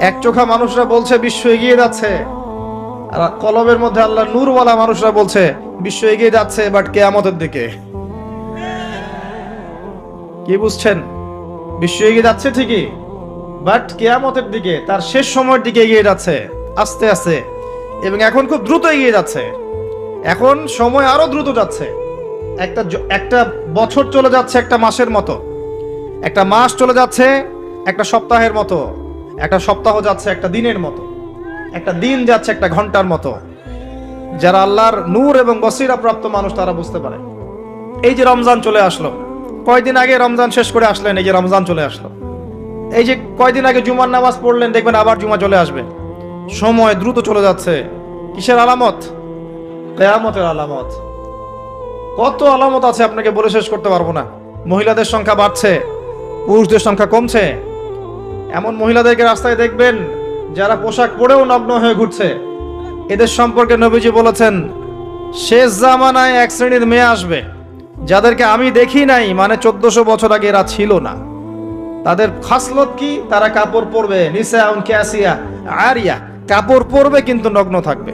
এক চোখা মানুষরা বলছে বিশ্ব এগিয়ে যাচ্ছে, আর কলবের মধ্যে আল্লাহ নূরওয়ালা মানুষরা বলছে বিশ্ব এগিয়ে যাচ্ছে বাট কিয়ামতের দিকে। কি বুঝছেন? বিশ্ব এগিয়ে যাচ্ছে ঠিকই, বাট কিয়ামতের দিকে, তার শেষ সময়ের দিকে এগিয়ে যাচ্ছে আস্তে আস্তে, এবং এখন খুব দ্রুত এগিয়ে যাচ্ছে। এখন সময় আরো দ্রুত যাচ্ছে। একটা বছর চলে যাচ্ছে একটা মাসের মতো, একটা মাস চলে যাচ্ছে একটা সপ্তাহের মতো, একটা সপ্তাহ যাচ্ছে একটা দিনের মতো, একটা দিন যাচ্ছে একটা ঘন্টার মতো। যারা আল্লাহর নূর এবং বসিরা প্রাপ্ত মানুষ তারা বুঝতে পারে। এই যে রমজান চলে আসলো, কয়দিন আগে রমজান শেষ করে আসলেন, এই যে রমজান চলে আসলো। এই যে কয়দিন আগে জুমার নামাজ পড়লেন, দেখবেন আবার জুমা চলে আসবে। সময় দ্রুত চলে যাচ্ছে। কিসের আলামত? কিয়ামতের আলামত। কত আলামত আছে আপনাকে বলে শেষ করতে পারবো না। মহিলাদের সংখ্যা বাড়ছে, পুরুষদের সংখ্যা কমছে। এমন মহিলাদেরকে রাস্তায় দেখবেন যারা পোশাক পরেও নগ্ন হয়ে ঘুরছে। এদের সম্পর্কে নবীজি বলেছেন, শেষ জামানায় এক শ্রেণীর মেয়ে আসবে যাদেরকে আমি দেখি নাই, মানে 1400 বছর আগে এরা ছিল না। তাদের খাসলত কি? তারা কাপড় পরবে, নিসাউন কাসিয়া আরিয়া, কাপড় পরবে কিন্তু নগ্ন থাকবে।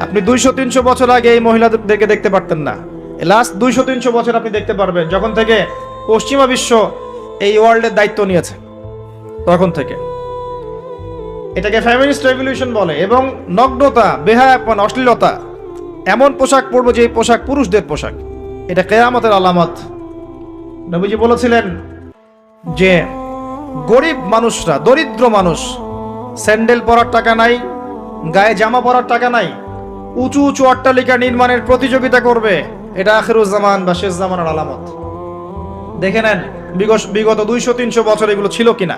আপনি 200-300 বছর আগে এই মহিলাদেরকে দেখতে পারতেন না। লাস্ট 200-300 বছর আপনি দেখতে পারবেন, যখন থেকে পশ্চিমা বিশ্ব এই ওয়ার্ল্ডের দায়িত্ব নিয়েছে তখন থেকে। এটাকে ফেমিনিস্ট রেভলিউশন বলে। এবং নগ্নতা, বেহায়াপন, অশ্লীলতা, এমন পোশাক পরবো যে পোশাক পুরুষদের পোশাক, এটা কিয়ামতের আলামত। নবীজি বলেছিলেন যে গরিব মানুষরা, দরিদ্র মানুষ, স্যান্ডেল পরার টাকা নাই, গায়ে জামা পরার টাকা নাই, উঁচু উঁচু অট্টালিকা নির্মাণের প্রতিযোগিতা করবে। এটা আখিরুজ্জামান বা শেষ জামানের আলামত। দেখে নেন বিগত 200-300 বছর এগুলো ছিল কিনা।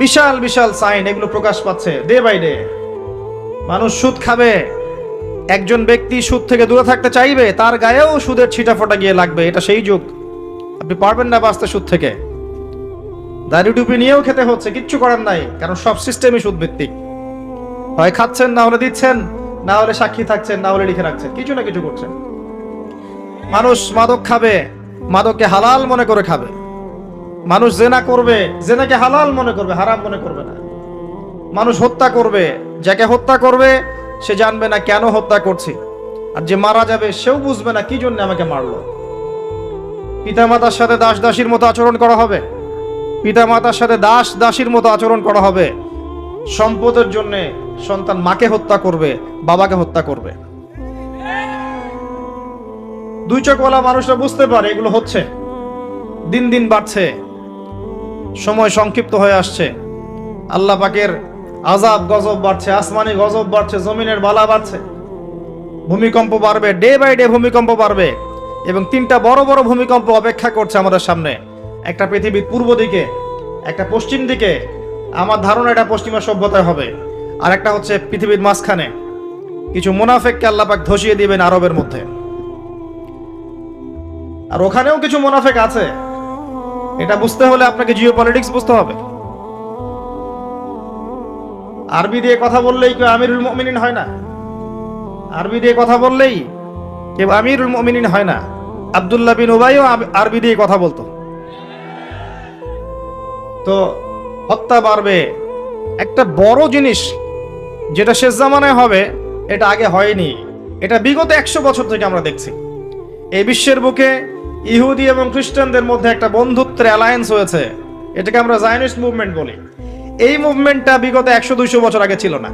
বিশাল বিশাল সাইন এগুলো প্রকাশ পাচ্ছে ডে বাই ডে। মানুষ সুদ খাবে, একজন ব্যক্তি সুদ থেকে দূরে থাকতে চাইবে, তার গায়েও সুদের ছিটাফোঁটা গিয়ে লাগবে। এটা সেই যুগ। আপনি পারবেন না বাঁচতে সুদ থেকে। দাড়ি টুপি নিয়েও খেতে হচ্ছে, কিচ্ছু করার নাই, কারণ সব সিস্টেমই সুদ ভিত্তিক। হয় খাচ্ছেন, না হলে দিচ্ছেন, না হলে সাক্ষী থাকছেন, না হলে লিখে রাখছেন, কিছু না কিছু করছেন। মানুষ মাদক খাবে, মাদককে হালাল মনে করে খাবে। মানুষ জেনা করবে, জেনাকে হালাল মনে করবে, হারাম মনে করবে না। মানুষ হত্যা করবে, যাকে হত্যা করবে সে জানবে না কেন হত্যা করছি, আর যে মারা যাবে সেও বুঝবে না কি জন্য আমাকে মারলো। পিতামাতার সাথে দাস দাসীর মতো আচরণ করা হবে, পিতামাতার সাথে দাস দাসীর মতো আচরণ করা হবে। সম্পদের জন্য সন্তান মাকে হত্যা করবে, বাবাকে হত্যা করবে। দুই চোখওয়ালা মানুষরা বুঝতে পারে এগুলো হচ্ছে, দিন দিন বাড়ছে, সময় সংক্ষিপ্ত হয়ে আসছে। আল্লাহ পাকের আযাব গজব বাড়ছে, আসমানি গজব বাড়ছে, জমিনের বালা বাড়ছে, ভূমিকম্প বাড়বে, ডে বাই ডে ভূমিকম্প বাড়বে। এবং 3টা বড় বড় ভূমিকম্প অপেক্ষা করছে আমাদের সামনে। একটা পৃথিবীর পূর্ব দিকে, একটা পশ্চিম দিকে, আমার ধারণা এটা পশ্চিমা সভ্যতায় হবে, আর একটা হচ্ছে পৃথিবীর মাঝখানে। কিছু মুনাফিককে আল্লাহ পাক ধসিয়ে দিবেন আরবের মধ্যে, আর ওখানেও কিছু মুনাফিক আছে। এটা বুঝতে হলে আপনাকে জিওপলিটিক্স বুঝতে হবে। আরবি দিয়ে কথা বললেই কেউ আমিরুল মুমিনিন হয় না। আরবি দিয়ে কথা বললেই কেউ আমিরুল মুমিনিন হয় না। আব্দুল্লাহ বিন উবাইও আরবি দিয়ে কথা বলতো। তো হত্যা বাড়বে। একটা বড় জিনিস যেটা শেষ জামানায় হবে, এটা আগে হয়নি। এটা বিগত 100 বছর থেকে আমরা দেখছি। এই বিশ্বের বুকে ইহুদি এবং খ্রিস্টানদের মধ্যে একটা বন্ধুত্বের অ্যালায়েন্স হয়েছে, এটাকে আমরা জায়নিস্ট মুভমেন্ট বলি। এই মুভমেন্টটা বিগত 100-200 বছর আগে ছিল না,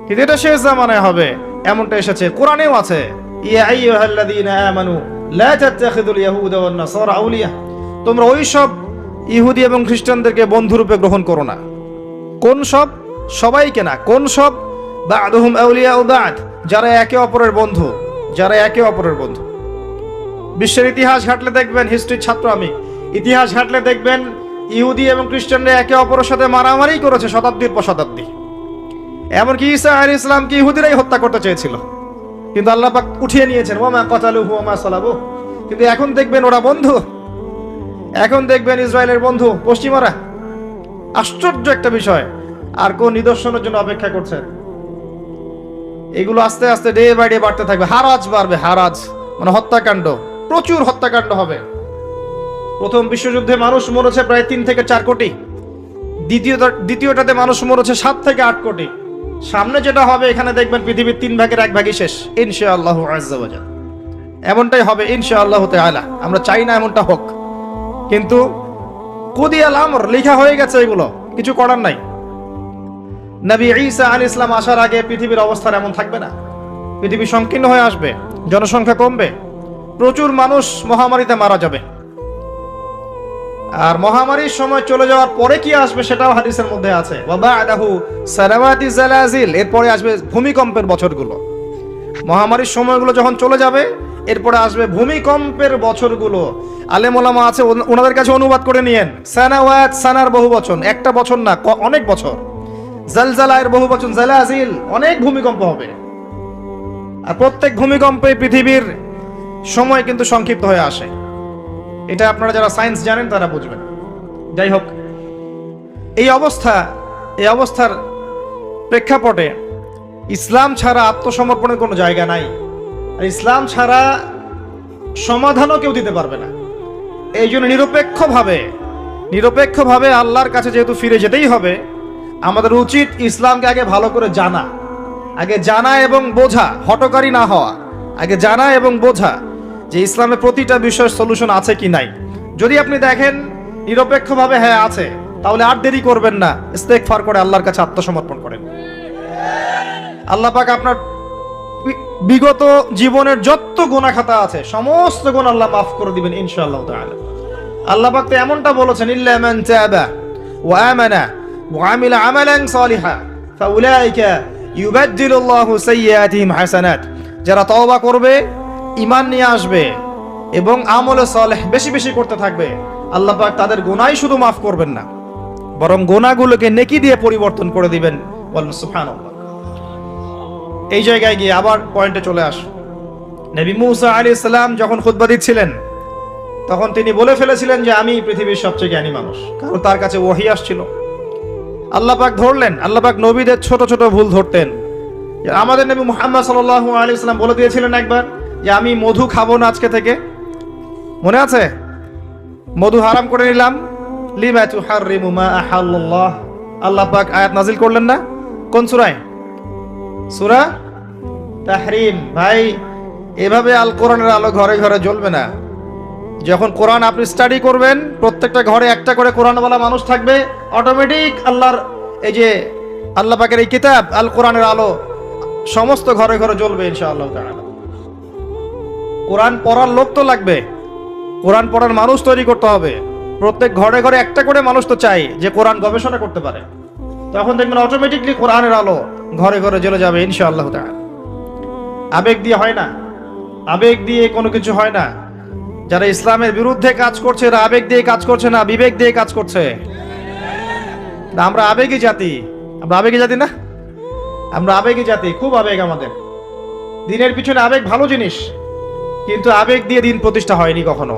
কিন্তু এটা শেষ জামানায় হবে এমনটা এসেছে। কোরআনেও আছে, ইয়া আইয়ুহাল্লাযীনা আমানু লা তাত্তাখিযুল ইয়াহুদা ওয়ান নাসারা আউলিয়া, তোমরা ওই সব ইহুদি এবং খ্রিস্টানদেরকে বন্ধুরূপে গ্রহণ করো না। কোন সব? সবাইকে না। কোন সব? বা'দুহুম আউলিয়াউ বা'দ, যারা একে অপরের বন্ধু, যারা একে অপরের বন্ধু। বিশ্বের ইতিহাস ঘাটলে দেখবেন, হিস্ট্রির ছাত্র আমি, ইতিহাস ঘাটলে দেখবেন ইহুদি এবং খ্রিস্টানরা একে অপরের সাথে মারামারি করেছে শতাব্দীর পর শতাব্দী। এমনকি ঈসা আলাইহিস সালামকে ইহুদিরাই হত্যা করতে চেয়েছিল, কিন্তু আল্লাহ পাক উঠিয়ে নিয়েছেন, ওয়া কাতালুহু ওয়া সালাবু। কিন্তু এখন দেখবেন ওরা বন্ধু, এখন দেখবেন ইসরায়েলের বন্ধু পশ্চিমারা। আশ্চর্য একটা বিষয়। আর কোন নিদর্শনের জন্য অপেক্ষা করছেন? এগুলো আস্তে আস্তে ডে বাই ডে বাড়তে থাকবে। হারাজ বাড়বে, হারাজ মানে হত্যাকাণ্ড, প্রচুর হত্যাকাণ্ড হবে। প্রথম বিশ্বযুদ্ধে মানুষ মরেছে প্রায় 3 থেকে 4 কোটি, দ্বিতীয়টাতে মানুষ মরেছে 7 থেকে 8 কোটি। সামনে যেটা হবে এখানে দেখবেন পৃথিবীর 3 ভাগের 1 ভাগই শেষ ইনশাআল্লাহু আযজা ওয়া জাল। এমনটাই হবে ইনশাআল্লাহু তাআলা। আমরা চাই না এমনটা হোক, কিন্তু কুদিয়াল আমর, লেখা হয়ে গেছে, এগুলো কিছু করার নাই। নবী ঈসা আলাইহিস সালাম আসার আগে পৃথিবীর অবস্থা এমন থাকবে না। পৃথিবী সংকীর্ণ হয়ে আসবে, জনসংখ্যা কমবে, প্রচুর মানুষ মহামারীতে মারা যাবে। আর মহামারীর সময় চলে যাওয়ার পরে কি আসবে সেটাও হাদিসের মধ্যে আছে, ওয়া বা'দাহু সানাওয়াতি জালাজিল, এরপরে আসবে ভূমিকম্পের বছরগুলো। মহামারীর সময়গুলো যখন চলে যাবে এরপরে আসবে ভূমিকম্পের বছরগুলো। আলেম ওলামা আছে, ওনাদের কাছে অনুবাদ করে নিয়েন। সানাওয়াত, সানার বহু বচন, একটা বছর না, অনেক বছর। জালজালায়ের বহু বচন জালাজিল, অনেক ভূমিকম্প হবে। আর প্রত্যেক ভূমিকম্পে পৃথিবীর সময় কিন্তু সংক্ষিপ্ত হয়ে আসে। এটা আপনারা যারা সায়েন্স জানেন তারা বুঝবেন। যাই হোক, এই অবস্থার প্রেক্ষাপটে ইসলাম ছাড়া আত্মসমর্পণের কোনো জায়গা নাই, আর ইসলাম ছাড়া সমাধানও কেউ দিতে পারবে না। এই জন্য নিরপেক্ষভাবে আল্লাহর কাছে যেহেতু ফিরে যেতেই হবে, আমাদের উচিত ইসলামকে আগে ভালো করে জানা এবং বোঝা, হটকারী না হওয়া। আগে জানা এবং বোঝা যে ইসলামের প্রতিটা বিষয়ের সলিউশন আছে কি নাই। যদি আপনি দেখেন নিরপেক্ষভাবে হ্যাঁ আছে, তাহলে আর দেরি করবেন না, ইস্তেগফার করে আল্লাহর কাছে আত্মসমর্পণ করেন। আল্লাহ পাক আপনার বিগত জীবনের যত গুনাহ খাতা আছে সমস্ত গুনাহ আল্লাহ মাফ করে দিবেন ইনশাআল্লাহ তাআলা। আল্লাহ পাক তো এমনটা বলেছেন, ইল্লা মান তাবা ওয়া আমানা ওয়া আমিলা আমালান সালিহা ফাউলাইকা ইউবাদদিলুল্লাহু সাইয়্যাতিহিম হাসানাত। যারা তওবা করবে, ঈমান নিয়ে আসবে এবং আমলে সালেহ বেশি বেশি করতে থাকবে, আল্লাহ পাক তাদের গুনাহই শুধু মাফ করবেন না, বরং গুনাহগুলোকে নেকি দিয়ে পরিবর্তন করে দিবেন। বলেন সুবহানাল্লাহ। এই জায়গায় গিয়ে আবার পয়েন্টে চলে আস। নবী মুসা আলাইহিস সালাম যখন খুতবা দিচ্ছিলেন তখন তিনি বলে ফেলেছিলেন যে আমি পৃথিবীর সবচেয়ে জ্ঞানী মানুষ, কারণ তার কাছে ওহী আসছিল। আল্লাহ পাক ধরলেন, আল্লাহ পাক নবীদের ছোট ছোট ভুল ধরতেন। আমাদের নবী মুহাম্মদ সাল্লাল্লাহু আলাইহি ওয়াসাল্লাম বলে দিয়েছিলেন একবার যে আমি মধু খাবো না আজকে থেকে, মনে আছে? মধু হারাম করে নিলাম। লিমা তুহাররিমু মা আহাল্লাল্লাহ, আল্লাহ পাক আয়াত নাজিল করলেন না? কোন সূরায়? সূরা তাহরিম। ভাই, এভাবে আল কোরআনের আলো ঘরে ঘরে জ্বলবে না। যখন কোরআন আপনি স্টাডি করবেন, প্রত্যেকটা ঘরে একটা করে কোরআনওয়ালা মানুষ থাকবে, অটোমেটিক আল্লাহর এই যে আল্লাহ পাকের এই কিতাব আল কোরআনের আলো সমস্ত ঘরে ঘরে জ্বলবে ইনশাআল্লাহ তাআলা। কোরআন পড়ার লোক তো লাগবে, কোরআন পড়ার মানুষ তৈরি করতে হবে। প্রত্যেক ঘরে ঘরে একটা করে মানুষ তো চাই যে কোরআন গবেষণা করতে পারে। তখন দেখবেন অটোমেটিকলি কোরআনের আলো ঘরে ঘরে জ্বলে যাবে ইনশাআল্লাহ তাআলা। আবেগ দিয়ে হয় না, আবেগ দিয়ে কোনো কিছু হয় না। যারা ইসলামের বিরুদ্ধে কাজ করছে এরা আবেগ দিয়ে কাজ করছে না, বিবেক দিয়ে কাজ করছে। আমরা আবেগী জাতি, আমরা আবেগী জাতি না, আমরা আবেগী জাতি, খুব আবেগ আমাদের। দিনের পিছনে আবেগ ভালো জিনিস, কিন্তু আবেগ দিয়ে দিন প্রতিষ্ঠা হয়নি কখনো।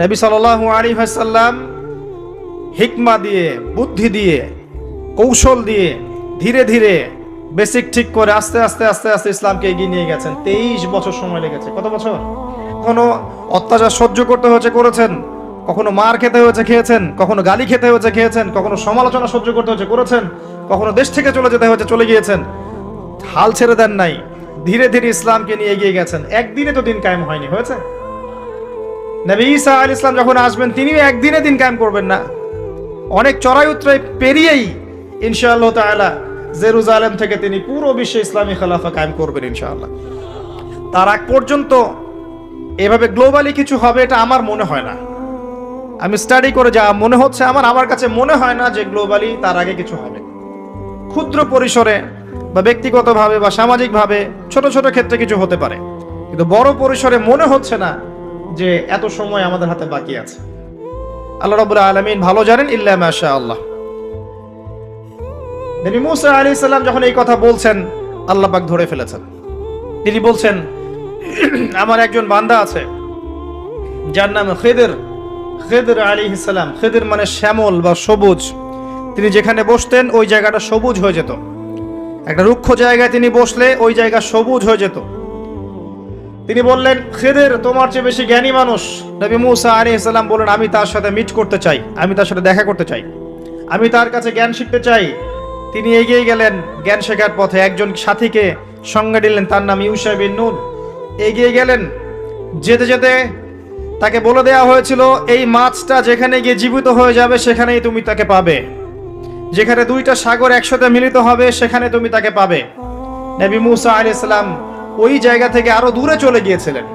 নবী সাল্লাল্লাহু আলাইহি ওয়াসাল্লাম হিকমা দিয়ে, বুদ্ধি দিয়ে, কৌশল দিয়ে ধীরে ধীরে বেসিক ঠিক করে আস্তে আস্তে আস্তে আস্তে ইসলামকে এগিয়ে নিয়ে গেছেন। 23 বছর সময় লেগেছে। কত বছর? কখনো অত্যাচার সহ্য করতে হয়েছে, করেছেন। কখনো মার খেতে হয়েছে, খেয়েছেন। কখনো গালি খেতে হয়েছে, খেয়েছেন। কখনো সমালোচনা সহ্য করতে হয়েছে, করেছেন। কখনো দেশ থেকে চলে যেতে হয়েছে, চলে গিয়েছেন। হাল ছেড়ে দেন নাই, ধীরে ধীরে ইসলামকে নিয়ে এগিয়ে গেছেন। একদিনে তো দিন কায়েম হয়নি, হয়েছে? নবী ঈসা আলাইহিস সালাম যখন আসবেন তিনিও একদিনে দিন কায়েম করবেন না, অনেক চড়াই উতরাই পেরিয়েই ইনশাআল্লাহ তাআলা জেরুজালেম থেকে তিনি পুরো বিশ্বে ইসলামী খেলাফা কায়েম করবেন ইনশাআল্লাহ। তার আগ পর্যন্ত এভাবে গ্লোবালি কিছু হবে এটা আমার মনে হয় না। আমি স্টাডি করে যা মনে হচ্ছে আমার কাছে মনে হয় না যে গ্লোবালি তার আগে কিছু হবে। ক্ষুদ্র পরিসরে বা ব্যক্তিগতভাবে বা সামাজিকভাবে ছোট ছোট ক্ষেত্রে কিছু হতে পারে, কিন্তু বড় পরিসরে মনে হচ্ছে না যে এত সময় আমাদের হাতে বাকি আছে। আল্লাহ রাব্বুল আলামিন ভালো জানেন, ইল্লা মাশাআল্লাহ। নবী মুসা আলাইহিস সালাম যখন এই কথা বলছেন, আল্লাহ পাক ধরে ফেলেছেন। তিনি বলছেন, আমার একজন বান্দা আছে যার নাম খিদর আলাইহিস সালাম। খিদর মানে শ্যামল বা সবুজ। তিনি যেখানে বসতেন ওই জায়গাটা সবুজ হয়ে যেত। একটা রুক্ষ জায়গায় তিনি বসলে ওই জায়গা সবুজ হয়ে যেত। তিনি বললেন, খিদির তোমার চেয়ে বেশি জ্ঞানী মানুষ। নবী মুসা আলাইহিস সালাম বললেন, আমি তার সাথে মিট করতে চাই, আমি তার সাথে দেখা করতে চাই, আমি তার কাছে জ্ঞান শিখতে চাই। তিনি এগিয়ে গেলেন জ্ঞান শেখার পথে। একজন সাথীকে সঙ্গে দিলেন, তার নাম ইউশা বিন নুন। এগিয়ে গেলেন, যেতে যেতে তাকে বলে দেওয়া হয়েছিল, এই মাছটা যেখানে গিয়ে জীবিত হয়ে যাবে সেখানেই তুমি তাকে পাবে, যেখানে দুইটা সাগর একসাথে মিলিত হবে সেখানে তুমি তাকে পাবে। নবী মুসা আলাইহিস সালাম ওই জায়গা থেকে আরো দূরে চলে গিয়েছিলেন,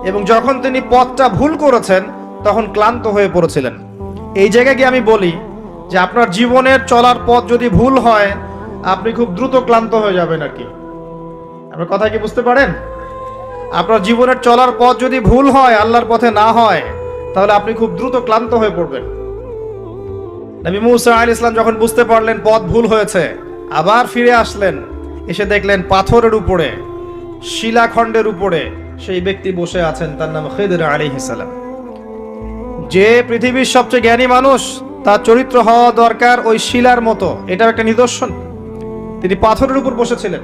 এবং যখন তিনি পথটা ভুল করেছেন তখন ক্লান্ত হয়ে পড়েছিলেন। এই জায়গায় গিয়ে আমি বলি যে আপনার জীবনের চলার পথ যদি ভুল হয়, আপনি খুব দ্রুত ক্লান্ত হয়ে যাবেন আর কি। আপনার কথা কি বুঝতে পারেন? আপনার জীবনের চলার পথ যদি ভুল হয়, আল্লাহর পথে না হয়, তাহলে আপনি খুব দ্রুত ক্লান্ত হয়ে পড়বেন। নবী মুসা আলাইহিস সালাম যখন বুঝতে পারলেন পথ ভুল হয়েছে, আবার ফিরে আসলেন। এসে দেখলেন পাথরের উপরে, শিলাখণ্ডের উপরে সেই ব্যক্তি বসে আছেন, তার নাম খিদির আলাইহিস সালাম। যে পৃথিবীর সবচেয়ে জ্ঞানী মানুষ, তার চরিত্র হওয়া দরকার ওই শিলার মতো। এটার একটা নিদর্শন। তিনি পাথরের উপর বসেছিলেন।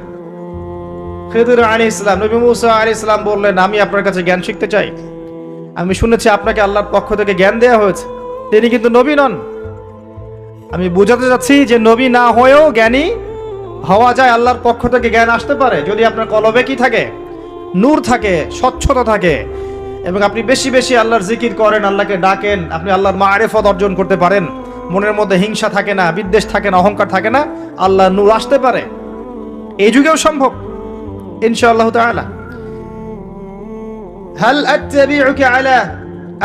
খিদির আলাইহিস সালাম, নবী মুসা আলাইহিস সালাম বললেন, আমি আপনার কাছে জ্ঞান শিখতে চাই। আমি শুনেছি আপনাকে আল্লাহর পক্ষ থেকে জ্ঞান দেওয়া হয়েছে। তিনি কিন্তু নবী নন। আমি বোঝাতে চাচ্ছি যে নবী না হয়েও জ্ঞানী হওয়া যায়, আল্লাহর পক্ষ থেকে জ্ঞান আসতে পারে যদি আপনার কলবে কি থাকে, নূর থাকে, স্বচ্ছতা থাকে, এবং আপনি বেশি বেশি আল্লাহর জিকির করেন, আল্লাহকে ডাকেন, আপনি আল্লাহর মারিফত অর্জন করতে পারেন, মনের মধ্যে হিংসা থাকে না, বিদ্বেষ থাকে না, অহংকার থাকে না, আল্লাহর নূর আসতে পারে। এই যুগেও সম্ভব ইনশাআল্লাহ তাআলা। হাল আত্তাবিউকা আলা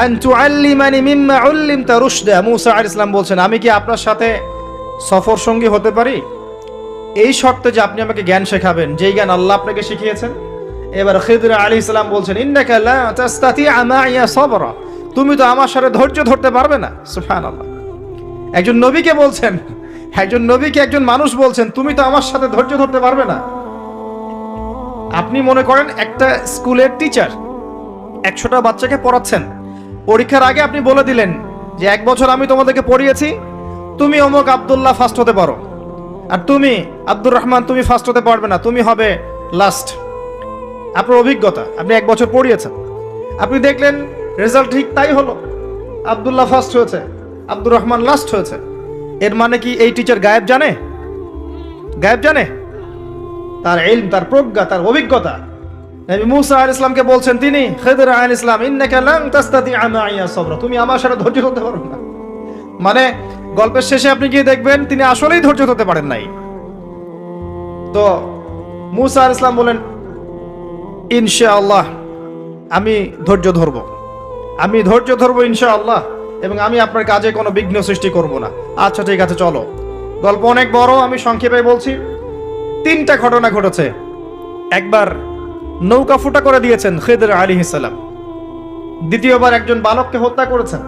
আন তুআল্লিমানি মিম্মা উল্লিমতা রুশদা। মুসা আলাইহিস সালাম বলছেন, আমি কি আপনার সাথে সফর সঙ্গী হতে পারি? এই শর্তে যে আপনি আমাকে জ্ঞান শেখাবেন, যেই জ্ঞান আল্লাহ আপনাকে শিখিয়েছেন। এবার খিদির আলাইহিস সালাম বলছেন, ইন্নাকা লা তাস্তাতিআ মাইয়া সাবরা, তুমি তো আমার সাথে ধৈর্য ধরতে পারবে না। সুবহানাল্লাহ। একজন নবীকে বলছেন, একজন নবীকে একজন মানুষ বলছেন, তুমি তো আমার সাথে ধৈর্য ধরতে পারবে না। আপনি মনে করেন একটা স্কুলের টিচার 100টা বাচ্চাকে পড়াচ্ছেন, পরীক্ষার আগে আপনি বলে দিলেন যে 1 বছর আমি তোমাদেরকে পড়িয়েছি, তুমি অমুক আব্দুল্লাহ ফার্স্ট হতে পারো, আর তুমি আব্দুর রহমান তুমি ফার্স্ট হতে পারবে না, তুমি হবে লাস্ট। আপনার অভিজ্ঞতা, আপনি 1 বছর পড়িয়েছেন, আপনি দেখলেন রেজাল্ট ঠিক তাই হলো, আব্দুল্লাহ ফার্স্ট হয়েছে, আব্দুর রহমান লাস্ট হয়েছে। এর মানে কি এই টিচার গায়েব জানে? গায়েব জানে? তার ইলম, তার প্রজ্ঞা, তার অভিজ্ঞতা। নবী মুসা আলাইহিস সালামকে বলছেন তিনি, খিদির আলাইহিস সালাম, ইন্নাকা লান তাস্তাতিআ মাইয়া সাবরা, তুমি আমার সাথে ধৈর্য ধরতে পারবে না। মানে গল্পের শেষে আপনি গিয়ে দেখবেন তিনি আসলেই ধৈর্য ধরতে পারেন নাই। তো মুসা আলাইহিস সালাম বলেন, ইনশাআল্লাহ আমি ধৈর্য ধরব, আমি ধৈর্য ধরব ইনশাআল্লাহ, এবং আমি আপনার কাজে কোনো বিঘ্ন সৃষ্টি করব না। আচ্ছা ঠিক আছে, চলো। গল্প অনেক বড়, আমি সংক্ষেপে বলছি। 3টা ঘটনা ঘটেছে। একবার নৌকা ফুটা করে দিয়েছেন খিদির আলাইহিস সালাম, দ্বিতীয়বার একজন বালককে হত্যা করেছেন,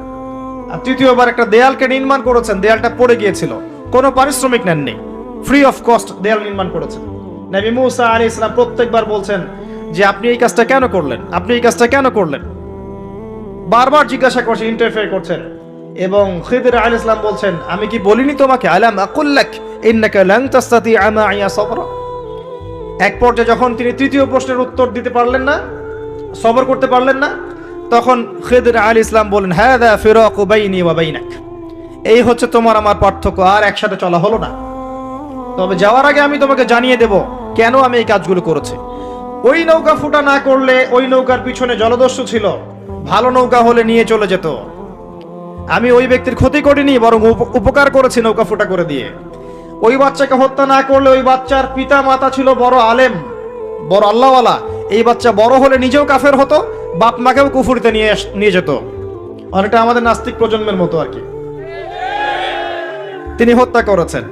আর তৃতীয়বার একটা দেয়ালকে নির্মাণ করেছেন, দেয়ালটা পড়ে গিয়েছিল, কোনো পারিশ্রমিক নেননি, ফ্রি অফ কস্ট দেয়াল নির্মাণ করেছেন। নবী মুসা আলাইহিস সালাম প্রত্যেকবার বলছেন যে আপনি এই কাজটা কেন করলেন, আপনি এই কাজটা কেন করলেন, বারবার জিজ্ঞাসা করছেন, ইন্টারফেয়ার করছেন। এবং খিদির আলাইহিস সালাম বলছেন, আমি কি বলিনি তোমাকে, আলাম আকুল লাক ইন্নাকা লান তাস্তাতিআ মাইয়া সাবরা। এক পর্যায়ে যখন তিনি তৃতীয় প্রশ্নের উত্তর দিতে পারলেন না, সবর করতে পারলেন না, তখন খিদির আলাইহিস সালাম বলেন, হাযা ফিরাকু বাইনি ওয়া বাইনাক, এই হচ্ছে তোমার আমার পার্থক্য, আর একসাথে চলা হলো না। তবে যাওয়ার আগে আমি তোমাকে জানিয়ে দেব কেন আমি এই কাজগুলো করেছি। ওই নৌকা ফুটা না করলে, ওই নৌকার পিছনে জলদস্যু ছিল, ভালো নৌকা হলে নিয়ে চলে যেত। আমি ওই ব্যক্তির ক্ষতি করিনি, বরং উপকার করেছি নৌকা ফুটা করে দিয়ে। ওই বাচ্চাকে হত্যা না করলে, ওই বাচ্চার পিতা মাতা ছিল বড় আলেম, বড় আল্লাহওয়ালা, এই বাচ্চা বড় হলে নিজেও কাফের হতো, বাপ মাকেও কুফরিতে নিয়ে যেত। অনেকটা আমাদের নাস্তিক প্রজন্মের মতো আর কি। তিনি হত্যা করেছেন,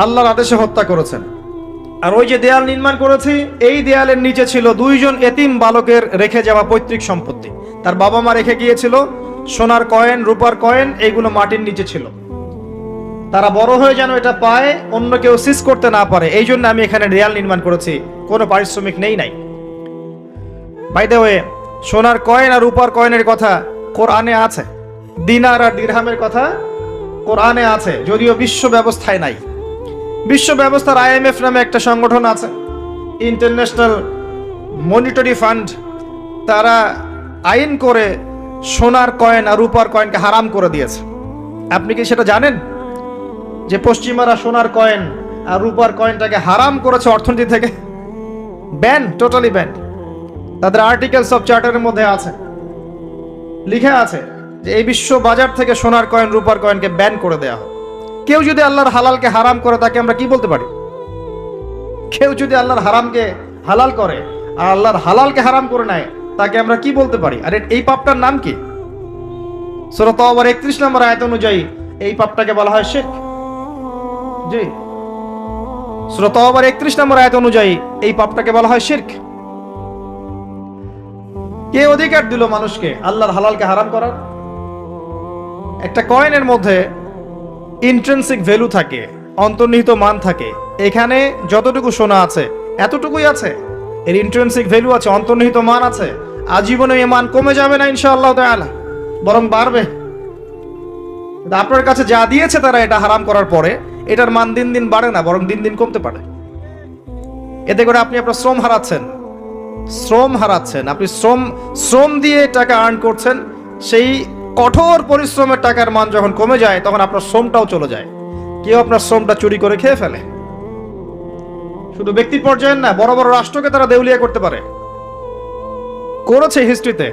আল্লাহর আদেশে হত্যা করেছেন। আর ওই যে দেয়াল নির্মাণ করেছি, এই দেয়ালের নিচে ছিল 2 জন এতিম বালকের রেখে যাওয়া পৈতৃক সম্পত্তি। তার বাবা মা রেখে গিয়েছিল সোনার কয়েন, রূপার কয়েন, এইগুলো মাটির নিচে ছিল। তারা বড় হয়ে যেন এটা পায়, অন্য কেউ সিজ করতে না পারে, এই জন্য আমি এখানে দেয়াল নির্মাণ করেছি, কোনো পারিশ্রমিক নেই নাই। বাই দ্য ওয়ে, সোনার কয়েন আর রূপার কয়েনের কথা কোরআনে আছে, দিনার আর দিরহামের কথা কোরআনে আছে, যদিও বিশ্ব ব্যবস্থায় নাই। বিশ্ব ব্যবস্থার IMF নামে একটা সংগঠন আছে, ইন্টারন্যাশনাল মনিটারি ফান্ড, তারা আইন করে সোনার কয়েন আর রূপার কয়েনকে হারাম করে দিয়েছে। আপনি কি সেটা জানেন যে পশ্চিমারা সোনার কয়েন আর রূপার কয়েনটাকে হারাম করেছে অর্থনীতি থেকে? Ban, totally ban. তাদের আর্টিকেলস অফ চার্টারের মধ্যে আছে, লিখে আছে যে এই বিশ্ব বাজার থেকে সোনার কয়েন রূপার কয়েনকে ব্যান করে দেয়া হয়। কেউ যদি আল্লাহর হালালকে হারাম করে তাকে আমরা কি বলতে পারি? কেউ যদি আল্লাহর হারামকে হালাল করে আর আল্লাহর হালালকে হারাম করে নেয় তাকে আমরা কি বলতে পারি? আর এই পাপটার নাম কি? সূরা তাওবার 31 নম্বর আয়াত অনুযায়ী এই পাপটাকে বলা হয় শিরক। জি, সূরা তাওবার 31 নম্বর আয়াত অনুযায়ী এই পাপটাকে বলা হয় শিরক। কে অধিকার দিল মানুষকে আল্লাহর হালালকে হারাম করার? একটা কয়েনের মধ্যে ইন্ট্রিনসিক ভ্যালু থাকে, অন্তর্নিহিত মান থাকে। এখানে যতটুকু সোনা আছে এতটুকুই আছে, এর ইন্ট্রিনসিক ভ্যালু আছে, অন্তর্নিহিত মান আছে। আজীবনে এই মান কমে যাবে না ইনশাআল্লাহ তাআলা, বরং বাড়বে। আপনার কাছে যা দিয়েছে তারা এটা হারাম করার পরে এটার মান দিন দিন বাড়ে না, বরং দিন দিন কমতে পারে। এতে করে আপনি আপনার শ্রম হারাচ্ছেন, আপনি শ্রম দিয়ে টাকা আর্ন করছেন। সেই কঠোর পরিশ্রমের টাকার মান যখন কমে যায় তখন আপনার শ্রমটাও চলে যায়। কেউ আপনার শ্রমটা চুরি করে খেয়ে ফেলে। শুধু ব্যক্তির পর্যায়ে না, বড় বড় রাষ্ট্রকে তারা দেউলিয়া করতে পারে, করেছে হিস্ট্রিতে।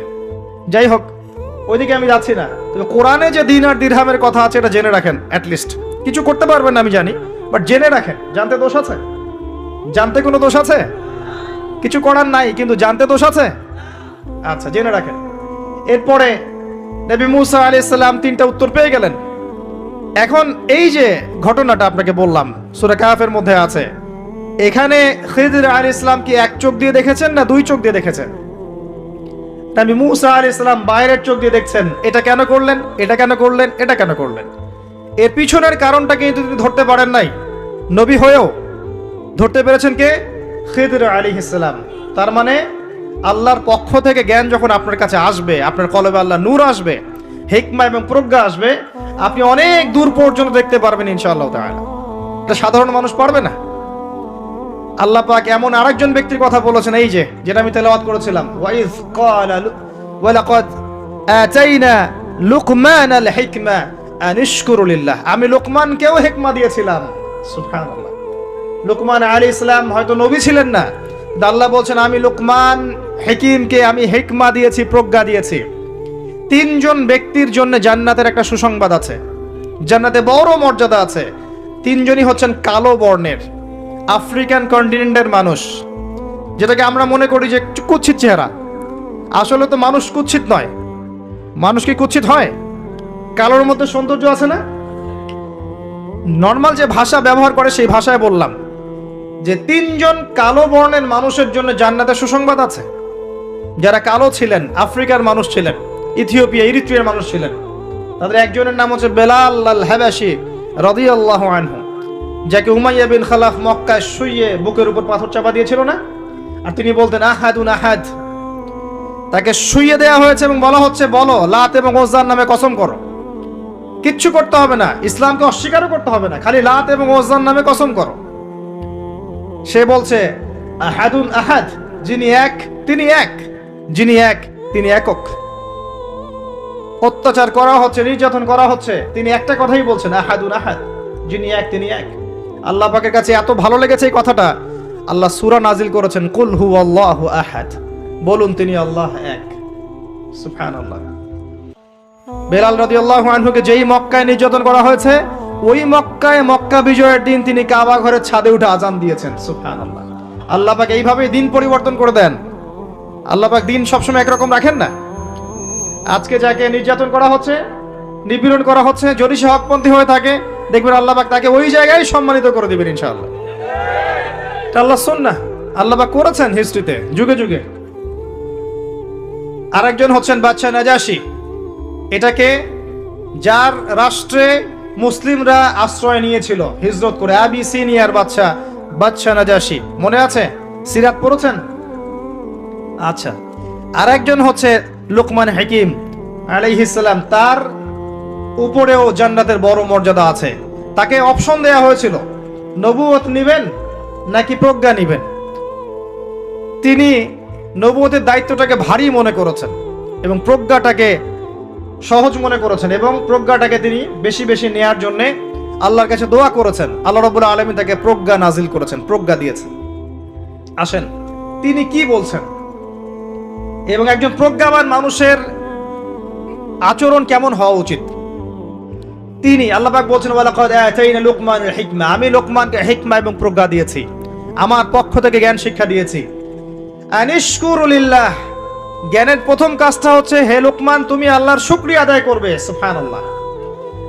যাই হোক, ওইদিকে আমি যাচ্ছি না। তবে কোরআনে যে দিনার দিরহামের কথা আছে এটা জেনে রাখেন। অ্যাটলিস্ট কিছু করতে পারবেন না আমি জানি, বাট জেনে রাখেন। জানতে দোষ আছে? জানতে কোনো দোষ আছে? কিছু করার নাই, কিন্তু জানতে দোষ আছে? আচ্ছা, জেনে রাখেন। এরপরে নবী মুসা আলাইহিস সালাম 3টা উত্তর পেয়ে গেলেন। এখন এই যে ঘটনাটা আপনাকে বললাম সূরা কাহফের মধ্যে আছে, এখানে খিদর আলাইহিস সালাম কি এক চোখ দিয়ে দেখেছেন না 2 চোখ দিয়ে দেখেছেন? নবী মুসা আলাইহিস সালাম বাইরের চোখ দিয়ে দেখছেন, এটা কেন করলেন, এটা কেন করলেন, এটা কেন করলেন। এর পিছনের কারণটা কিন্তু তিনি ধরতে পারেন নাই। নবী হয়েও ধরতে পেরেছেন কে? খিদর আলাইহিস সালাম। তার মানে আল্লাহর পক্ষ থেকে জ্ঞান যখন আপনার কাছে আসবে, আপনার কলবে আল্লাহ নূর আসবে, হিকমা এবং প্রজ্ঞা আসবে, আপনি অনেক দূর পর্যন্ত দেখতে পারবেন ইনশাআল্লাহ তাআলা। এটা সাধারণ মানুষ পারবে না। আল্লাহ পাক এমন আরেকজন ব্যক্তির কথা বলেছেন, এই যে যেটা আমি তেলাওয়াত করেছিলাম, ওয়াইজ ক্বালা ওয়ালাকাদ আতাইনা লুকমানাল হিকমা আন ইশকুরু লিল্লাহ। আমি লোকমানকেও হিকমা দিয়েছিলাম। সুবহানাল্লাহ। লোকমান আলাইহিস সালাম হয়তো নবী ছিলেন না, আল্লাহ বলছেন আমি লোকমান হাকিমকে আমি হিকমা দিয়েছি, প্রজ্ঞা দিয়েছি। 3 জন ব্যক্তির জন্য জান্নাতের একটা সুসংবাদ আছে, জান্নাতে বড় মর্যাদা আছে। 3 জনই হচ্ছেন কালো বর্ণের, আফ্রিকান কন্টিনেন্টের মানুষ, যেটাকে আমরা মনে করি যে কুৎসিত চেহারা। আসলে তো মানুষ কুৎসিত নয়। মানুষ কি কুৎসিত হয়? কালোর মধ্যে সৌন্দর্য আছে না? নর্মাল যে ভাষা ব্যবহার করে সেই ভাষায় বললাম যে 3 জন কালো বর্ণের মানুষের জন্য জান্নাতের সুসংবাদ আছে। যারা কালো ছিলেন, আফ্রিকার মানুষ ছিলেন, ইথিওপিয়া ইরিত্রিয়ার মানুষ ছিলেন। তাদের একজনের নাম হচ্ছে বেলাল আল হাবাশি রাদিয়াল্লাহু আনহু, যাকে উমাইয়া বিন খালাফ মক্কায় শুইয়ে বুকের উপর পাথর চাপা দিয়েছিল না, আর তিনি বলতেন আহাদুন আহাদ। তাকে শুইয়ে দেওয়া হয়েছে এবং বলা হচ্ছে বলো লাত এবং ওজ্জার নামে কসম করো। কিচ্ছু করতে হবে না, ইসলামকে অস্বীকারও করতে হবে না, খালি লাত এবং ওজ্জার নামে কসম করো। সে বলছে আহাদুন আহাদ, যিনি এক তিনি এক, যিনি এক তিনি একক। অত্যাচার করা হচ্ছে, নির্যাতন করা হচ্ছে, তিনি একটা কথাই বলছেন আহাদুন আহাদ, যিনি এক তিনি এক। আল্লাহ পাকের কাছে এত ভালো লেগেছে এই কথাটা, আল্লাহ সূরা নাজিল করেছেন কুল হুয়াল্লাহু আহাদ, বলুন তিনি আল্লাহ এক। সুবহানাল্লাহ। বেলাল রাদিয়াল্লাহু আনহুকে যেই মক্কায় নির্যাতন করা হয়েছে, ওই মক্কায় মক্কা বিজয়ের দিন তিনি কাবা ঘরের ছাদে উঠে আজান দিয়েছেন। সুবহানাল্লাহ। আল্লাহ পাক এইভাবে দিন পরিবর্তন করে দেন। আল্লাহ পাক দিন সবসময় একরকম রাখেন না। আজকে যাকে নির্যাতন করা হচ্ছে, নিপীড়ন করা হচ্ছে, যদি সে হকপন্থী হয়ে থাকে, দেখবেন আল্লাহ পাক তাকে ওই জায়গায় সম্মানিত করে দিবেন ইনশাআল্লাহ। এটা আল্লাহ সুন্নাহ, আল্লাহ পাক করেছেন হিস্ট্রিতে যুগে যুগে। আরেকজন হচ্ছেন বাদশা নাজাশি। এটাকে যার রাষ্ট্রে মুসলিমরা আশ্রয় নিয়েছিল হিজরত করে, আবিসিনিয়ার বাদশা নাজাশি, মনে আছে? সিরাত পড়েছেন? আচ্ছা। আরেকজন হচ্ছে লুকমান হাকিম আলাইহিস সালাম, তার উপরেও জান্নাতের বড় মর্যাদা আছে। তাকে অপশন দেয়া হয়েছিল নবুয়ত নিবেন নাকি প্রজ্ঞা নিবেন। তিনি নবুয়তের দায়িত্বটাকে ভারী মনে করেছেন এবং প্রজ্ঞাটাকে সহজ মনে করেছেন এবং প্রজ্ঞাটাকে তিনি বেশি বেশি নেয়ার জন্য আল্লাহর কাছে দোয়া করেছেন। আল্লাহ রাব্বুল আলামিন তাকে প্রজ্ঞা নাজিল করেছেন, প্রজ্ঞা দিয়েছেন। আসেন তিনি কি বলছেন এবং একজন প্রজ্ঞাবান মানুষের আচরণ কেমন হওয়া উচিত। তিনি আল্লাহ পাক বলছেন, ওয়ালাকাদ আতাইনা লুকমানাল হিকমা, আমি লোকমানকে হিকমা এবং প্রজ্ঞা দিয়েছি, আমার পক্ষ থেকে জ্ঞান শিক্ষা দিয়েছি। আনিশকুরু লিল্লাহ, জ্ঞানের প্রথম কাজটা হচ্ছে হে লোকমান তুমি আল্লাহর শুকরিয়া আদায় করবে। সুবহানাল্লাহ,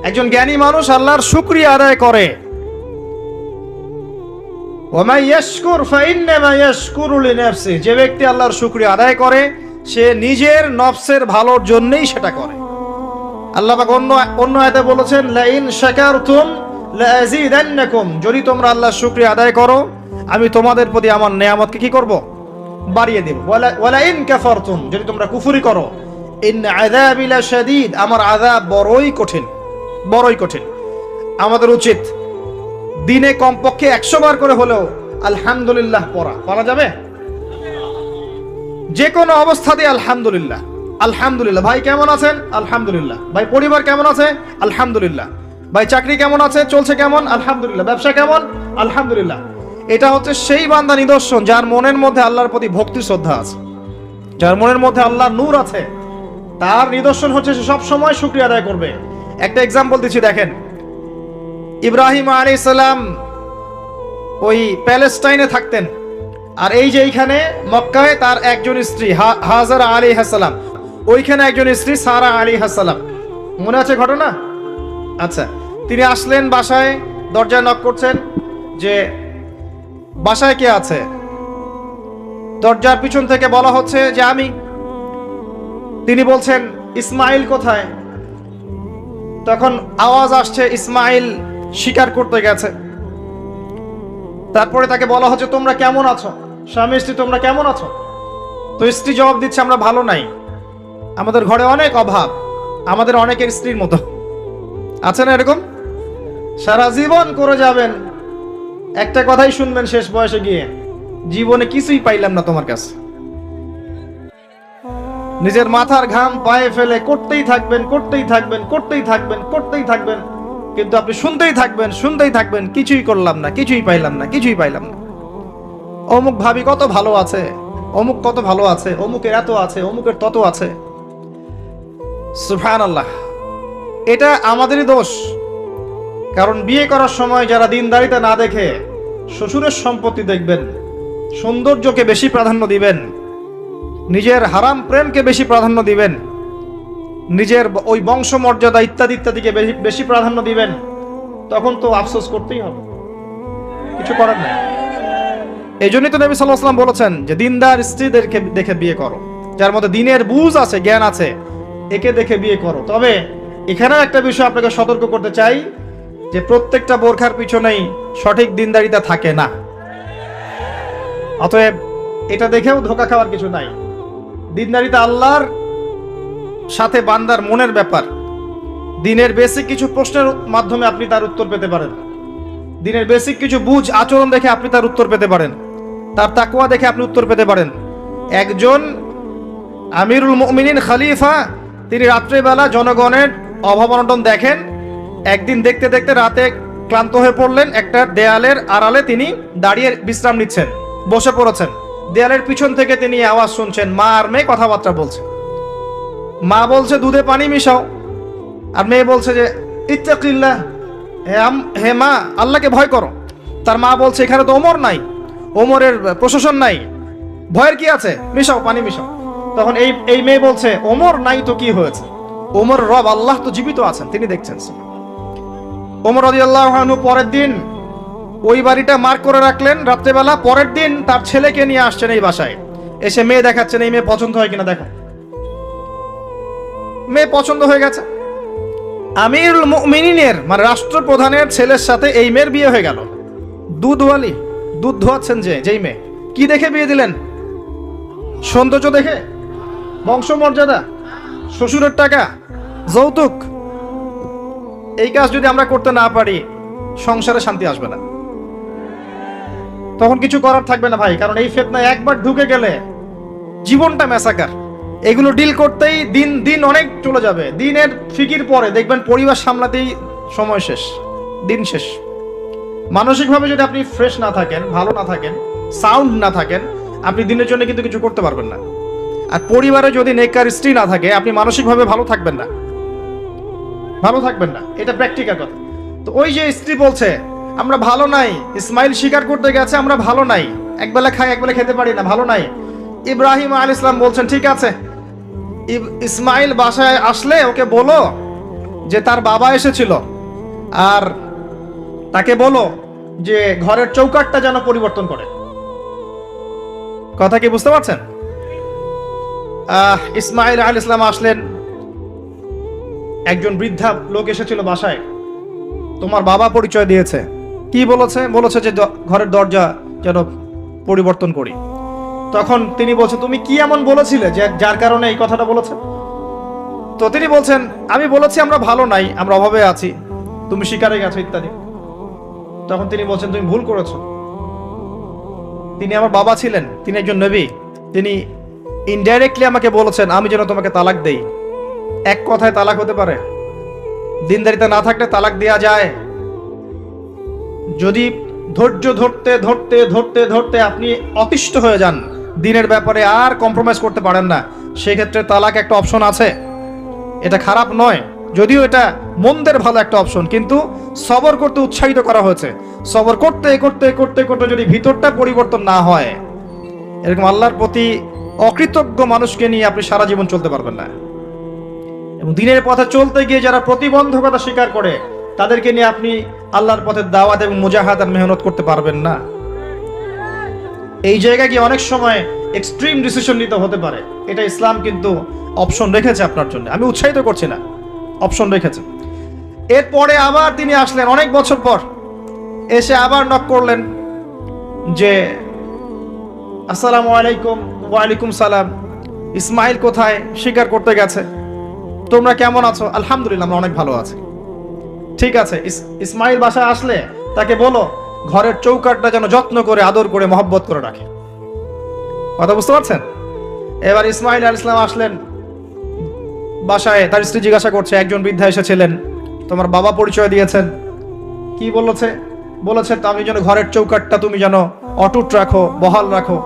একজন জ্ঞানী মানুষ আল্লাহর শুকরিয়া আদায় করে। ওয়া মান ইয়াশকুর ফাইন্নামা ইয়াশকুরু লিনাফসি, যে ব্যক্তি আল্লাহর শুকরিয়া আদায় করে সে নিজের নফসের ভালোর জন্যই সেটা করে। আল্লাহ পাক অন্য আয়াতে বলেছেন, লা ইন শাকারতুম লা আযীদান্নাকুম, যদি তোমরা আল্লাহর শুকরিয়া আদায় করো আমি তোমাদের প্রতি আমার নেয়ামতকে কি করব, বাড়িয়ে দেব। ওয়ালা ইন কাফারতুম, যদি তোমরা কুফরি করো, ইন আযাবি লাশাদীদ, আমার আযাব বড়ই কঠিন, বড়ই কঠিন। আমাদের উচিত দিনে কমপক্ষে 100 বার করে হলেও আলহামদুলিল্লাহ পড়া যাবে। যে কোনো অবস্থাতে আলহামদুলিল্লাহ, আলহামদুলিল্লাহ। ভাই কেমন আছেন? আলহামদুলিল্লাহ। ভাই পরিবার কেমন আছে? আলহামদুলিল্লাহ। ভাই চাকরি কেমন আছে, চলছে কেমন? আলহামদুলিল্লাহ। ব্যবসা কেমন? আলহামদুলিল্লাহ। এটা হচ্ছে সেই বান্দা নিদর্শন যার মনের মধ্যে আল্লাহর প্রতি ভক্তি শ্রদ্ধা আছে, যার মনের মধ্যে আল্লাহর নূর আছে। তার নিদর্শন হচ্ছে সে সব সময় শুকরিয়া আদায় করবে। একটা এক্সাম্পল দিচ্ছি, দেখেন ইব্রাহিম আলাইহিস সালাম ওই প্যালেস্টাইনে থাকতেন, আর এই যে এইখানে মক্কায় তার একজন স্ত্রী হাজারা আলাইহিস সালাম, ওইখানে একজন স্ত্রী সারা আলাইহিস সালাম। মনে আছে ঘটনা? আচ্ছা, তিনি আসলেন বাসায়, দরজায় নক করছেন যে বাসায় কে আছে? দরজার পিছন থেকে বলা হচ্ছে যে আমি। তিনি বলছেন ইসমাইল কোথায়? তখন আওয়াজ আসছে ইসমাইল শিকার করতে গেছে। তারপরে তাকে বলা হচ্ছে তোমরা কেমন আছো, স্বামী স্ত্রী তোমরা কেমন আছো? তো স্ত্রী জবাব দিচ্ছে আমরা ভালো নাই, আমাদের ঘরে অনেক অভাব, আমাদের অনেকের স্ত্রীর মতো। আছে না এরকম? সারা জীবন করে যাবেন, একটা কথাই শুনবেন শেষ বয়সে গিয়ে, জীবনে কিছুই পাইলাম না তোমার কাছে। নিজের মাথার ঘাম পায়ে ফেলে করতেই থাকবেন, করতেই থাকবেন, করতেই থাকবেন, করতেই থাকবেন, কিন্তু আপনি শুনতেই থাকবেন, শুনতেই থাকবেন, কিছুই করলাম না, কিছুই পাইলাম না, কিছুই পাইলাম না। অমুক ভাবি কত ভালো আছে, অমুক কত ভালো আছে, অমুকের এত আছে, অমুকের তত আছে। সুবহানাল্লাহ, এটা আমাদেরই দোষ। কারণ বিয়ে করার সময় যারা দিনদারিতা না দেখে শ্বশুরের সম্পত্তি দেখবেন, সৌন্দর্যকে বেশি প্রাধান্য দিবেন, নিজের হারাম প্রেমকে বেশি প্রাধান্য দিবেন, নিজের ওই বংশমর্যাদা ইত্যাদি ইত্যাদিকে বেশি প্রাধান্য দিবেন, তখন তো আফসোস করতেই হবে, কিছু করার নাই। এই জন্যই তো নবী সাল্লাল্লাহু আলাইহি ওয়াসাল্লাম বলেছেন যে দিনদার স্ত্রীদেরকে দেখে বিয়ে করো, যার মধ্যে দিনের বুঝ আছে, জ্ঞান আছে, একে দেখে বিয়ে করো। তবে এখানে একটা বিষয় আপনাকে সতর্ক করতে চাই যে প্রত্যেকটা বোরখার পিছনেই সঠিক দিনদারিতা থাকে না। অতএব এটা দেখেও ধোঁকা খাওয়ার কিছু নাই। দিনদারিতা আল্লাহর সাথে বান্দার মনের ব্যাপার। দিনের বেসিক কিছু প্রশ্নের মাধ্যমে আপনি তার উত্তর পেতে পারেন, দিনের বেসিক কিছু বুঝ আচরণ দেখে আপনি তার উত্তর পেতে পারেন, তার তাকওয়া দেখে আপনি উত্তর পেতে পারেন। একজন আমিরুল মুমিনিন খলিফা, তিনি রাত্রেবেলা জনগণের অভাব অনটন দেখেন। একদিন দেখতে দেখতে রাতে ক্লান্ত হয়ে পড়লেন, একটা দেয়ালের আড়ালে তিনি দাঁড়িয়ে বিশ্রাম নিচ্ছেন, বসে পড়েছেন। দেয়ালের পিছন থেকে তিনি আওয়াজ শুনছেন, মা আর মেয়ে কথাবার্তা বলছে। মা বলছে দুধে পানি মিশাও, আর মেয়ে বলছে যে ইত্তাকিল্লাহ, হে মা আল্লাহকে ভয় করো। তার মা বলছে এখানে তো ওমর নাই, ওমরের প্রশাসন নাই, ভয়ের কি আছে, মিশাও, পানি মিশাও। তখন এই মেয়ে বলছে ওমর নাই তো কি হয়েছে, ওমর রব আল্লাহ তো জীবিত আছেন, তিনি দেখছেন। ওমর রাদিয়াল্লাহু আনহু পরের দিন ওই বাড়িটা মার্ক করে রাখলেন রাত্রেবেলা। পরের দিন তার ছেলেকে নিয়ে আসছেন এই বাসায়, এসে মেয়ে দেখাচ্ছেন, এই মেয়ে পছন্দ হয় কিনা দেখো। মেয়ে পছন্দ হয়ে গেছে। আমিরুল মুমিনিনের মানে রাষ্ট্রপ্রধানের ছেলের সাথে এই মেয়ের বিয়ে হয়ে গেল। দুধওয়ালি, দুধ ধোয়াচ্ছেন যেই মেয়ে, কি দেখে বিয়ে দিলেন? সৌন্দর্য দেখে, বংশমর্যাদা, শ্বশুরের টাকা, যৌতুক। এই কাজ যদি আমরা করতে না পারি সংসারে শান্তি আসবে না, তখন কিছু করার থাকবে না ভাই। কারণ এই ফিতনায় একবার ঢুকে গেলে জীবনটা ম্যাসাকার। এগুলো ডিল করতেই দিন দিন অনেক চলে যাবে। দিনের ফিকির পরে দেখবেন পরিবার সামলাতেই সময় শেষ, দিন শেষ। মানসিকভাবে যদি আপনি ফ্রেশ না থাকেন, ভালো না থাকেন, সাউন্ড না থাকেন, আপনি দিনের জন্য কিন্তু কিছু করতে পারবেন না। আর পরিবারে যদি নেককার স্ত্রী না থাকে, আপনি মানসিকভাবে ভালো থাকবেন না, ভালো থাকবেন না। এটা প্র্যাকটিক্যাল কথা। তো ওই যে স্ত্রী বলছে আমরা ভালো নাই, ইসমাইল স্বীকার করতে গেছে আমরা ভালো নাই, একবেলা খাই একবেলা খেতে পারি না, ভালো নাই। ইব্রাহিম আলাইহিস সালাম বলছেন ঠিক আছে, ইসমাইল বাসায় আসলে ওকে বলো যে তার বাবা এসেছিল, আর তাকে বলো যে ঘরের চৌকাঠটা যেন পরিবর্তন করে। কথা কি বুঝতে পারছেন? ইসমাইল আলাইহিস সালাম আসলেন, একজন বৃদ্ধা লোক এসেছিল বাসায়, তোমার বাবা পরিচয় দিয়েছে। কি বলেছে? বলেছে যে ঘরের দরজা যেন পরিবর্তন করি। তখন তিনি বলছেন তুমি কি এমন বলেছিলে যে যার কারণে এই কথাটা বলেছে? তো তিনি বলছেন আমি বলেছি আমরা ভালো নাই, আমরা অভাবে আছি, তুমি শিকারে গেছো ইত্যাদি। তখন তিনি বলছেন তুমি ভুল করেছো, তিনি আমার বাবা ছিলেন, তিনি একজন নবী, তিনি ইনডাইরেক্টলি আমাকে বলেছেন আমি যেন তোমাকে তালাক দেই। এক কথায় তালাক হতে পারে? দিনদারিতা না থাকলে তালাক দেয়া যায়। যদি ধৈর্য ধরতে ধরতে ধরতে ধরতে আপনি অতিষ্ঠ হয়ে যান, দিনের ব্যাপারে আর কম্প্রোমাইজ করতে পারেন না, সেক্ষেত্রে তালাক একটা অপশন আছে। এটা খারাপ নয়, যদিও এটা মন্দের ভালো একটা অপশন, কিন্তু সবর করতে উৎসাহিত করা হয়েছে। সবর করতে করতে করতে করতে যদি ভিতরটা পরিবর্তন না হয়, এরকম আল্লাহর প্রতি অকৃতজ্ঞ মানুষকে নিয়ে আপনি সারা জীবন চলতে পারবেন না। এবং দিনের পথে চলতে গিয়ে যারা প্রতিবন্ধকতা স্বীকার করে, তাদেরকে নিয়ে আপনি আল্লাহর পথে দাওয়াত এবং মুজাহাদার মেহনত করতে পারবেন না। এই জায়গায় গিয়ে অনেক সময় এক্সট্রিম ডিসিশন নিতে হতে পারে। এটা ইসলাম কিন্তু অপশন রেখেছে আপনার জন্য, আমি উৎসাহিত করছি না, অপশন রেখেছে। এরপরে আবার তিনি আসলেন অনেক বছর পর, এসে আবার নক করলেন যে আসসালামু আলাইকুম। ওয়ালাইকুম সালাম। ইসমাইল কোথায়? স্বীকার করতে গেছে। তোমরা কেমন আছো? আলহামদুলিল্লাহ আমরা অনেক ভালো আছি। ঠিক আছে, ইসমাইল বাসায় আসলে তাকে বলো ঘরের চৌকাঠটা যেন যত্ন করে আদর করে মহব্বত করে রাখে। কথা বুঝতে পারছেন? এবার ইসমাইল আলাইহিস সালাম আসলেন বাসায়, তার স্ত্রী জিজ্ঞাসা করছে, একজন বৃদ্ধা এসেছিলেন, তোমার বাবা পরিচয় দিয়েছেন। কি বলেছে? বলেছে আমি যেন ঘরের চৌকাঠটা তুমি যেন অটুট রাখো, বহাল রাখো।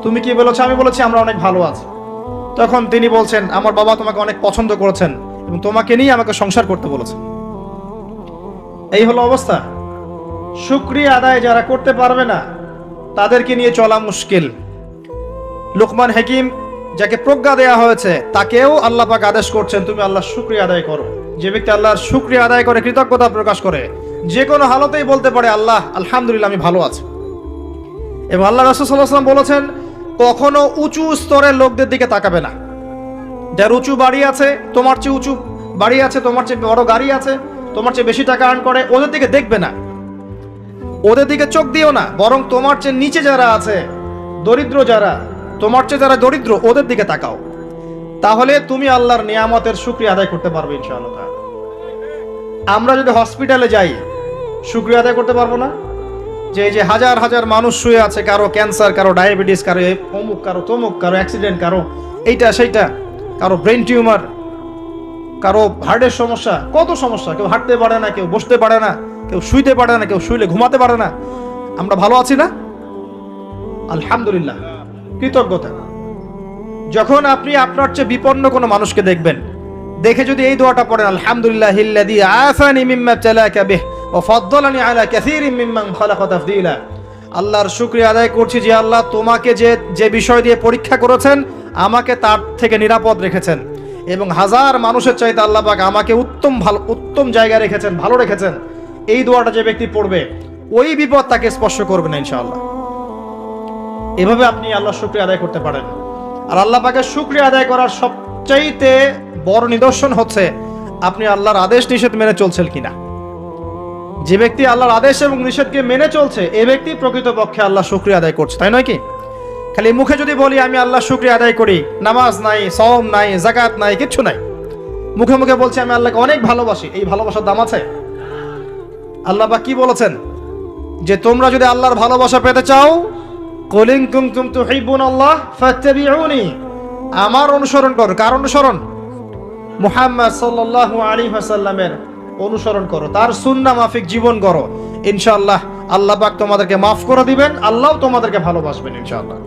তুমি কি বলেছো? আমি বলেছি আমরা অনেক ভালো আছি। তখন তিনি বলছেন আমার বাবা তোমাকে অনেক পছন্দ করেছেন এবং তোমাকে নিয়ে আমাকে সংসার করতে বলেছেন। এই হলো অবস্থা। শুকরিয়া আদায় যারা করতে পারবে না, তাদেরকে নিয়ে চলা মুশকিল। লুকমান হাকিম, যাকে প্রজ্ঞা দেয়া হয়েছে, তাকেও আল্লাহ পাক আদেশ করছেন তুমি আল্লাহর শুকরিয়া আদায় করো। যে ব্যক্তি আল্লাহর শুকরিয়া আদায় করে, কৃতজ্ঞতা প্রকাশ করে, যে কোনো হালতেই বলতে পারে আল্লাহ আলহামদুলিল্লাহ আমি ভালো আছি। এবং আল্লাহ রাসূল সাল্লাল্লাহু আলাইহি ওয়াসাল্লাম বলেছেন কখনো উঁচু স্তরের লোকদের দিকে তাকাবে না। যার উঁচু বাড়ি আছে, তোমার চেয়ে উঁচু বাড়ি আছে, তোমার চেয়ে বড় গাড়ি আছে, তোমার চেয়ে বেশি টাকা আর্ন করে, ওদের দিকে দেখবে না, ওদের দিকে চোখ দিও না। বরং তোমার চেয়ে নিচে যারা আছে, দরিদ্র যারা, তোমার চেয়ে যারা দরিদ্র, ওদের দিকে তাকাও। তাহলে তুমি আল্লাহর নিয়ামতের শুকরিয়া আদায় করতে পারবে ইনশাআল্লাহ। আমরা যদি হসপিটালে যাই, শুকরিয়া আদায় করতে পারবো না? যে এই যে হাজার হাজার মানুষ শুয়ে আছে, কারো ক্যান্সার, কারো ডায়াবেটিস, কারো অমুক, কারো তমুক, কারো অ্যাক্সিডেন্ট, কারো এইটা সেইটা, কারো ব্রেন টিউমার, কারো হার্টের সমস্যা, কত সমস্যা। কেউ হাঁটতে পারে না, কেউ বসতে পারে না, কেউ শুইতে পারে না, কেউ শুইলে ঘুমাতে পারে না। আমরা ভালো আছি না? আলহামদুলিল্লাহ, কৃতজ্ঞতা। যখন আপনি আপনার চেয়ে বিপন্ন কোনো মানুষকে দেখবেন, দেখে যদি এই দোয়াটা পড়েন আলহামদুলিল্লাহিল্লাযী আফানি মিম্মা ইবতালাকা বিহি ওয়া ফাদ্দালানি আলা কাসীরিম মিম্মান খালাকা তাফদীলা, আল্লাহর শুকরিয়া আদায় করছি যে আল্লাহ তোমাকে যে বিষয় দিয়ে পরীক্ষা করেছেন, আমাকে তার থেকে নিরাপদ রেখেছেন, এবং হাজার মানুষের চাইতে আল্লাহ পাক আমাকে উত্তম জায়গায় রেখেছেন, ভালো রেখেছেন। এই দোয়াটা যে ব্যক্তি পড়বে, ওই বিপদ তাকে স্পর্শ করবে না ইনশাআল্লাহ। এভাবে আপনি আল্লাহর শুকরিয়া আদায় করতে পারেন। আর আল্লাহ পাকের শুকরিয়া আদায় করার সবচাইতে বড় নিদর্শন হচ্ছে আপনি আল্লাহর আদেশ নিষেধ মেনে চলছেন কিনা। যে ব্যক্তি আল্লাহর আদেশ এবং নিষেধকে মেনে চলছে, এই ব্যক্তি প্রকৃতপক্ষে আল্লাহ শুকরিয়া আদায় করছে, তাই নয় কি? খালি মুখে যদি বলি আমি আল্লাহ শুকরিয়া আদায় করি, নামাজ নাই, সওম নাই, যাকাত নাই, কিচ্ছু নাই, মুখে মুখে বলছি আমি আল্লাহকে অনেক ভালোবাসি, এই ভালোবাসার দাম আছে? আল্লাহ পাক কি বলেছেন? যে তোমরা যদি আল্লাহর ভালোবাসা পেতে চাও, কুল ইন কুনতুম তুহিব্বুনাল্লাহ ফাত্তাবিউনি, আমার অনুসরণ করো। কার অনুসরণ? মুহাম্মদ সাল্লাল্লাহু আলাইহি ওয়াসাল্লামের অনুসরণ করো, তার সুন্নাহ মাফিক জীবন করো। ইনশাআল্লাহ আল্লাহ পাক তোমাদেরকে মাফ করে দিবেন, আল্লাহও তোমাদেরকে ভালোবাসবেন ইনশাআল্লাহ।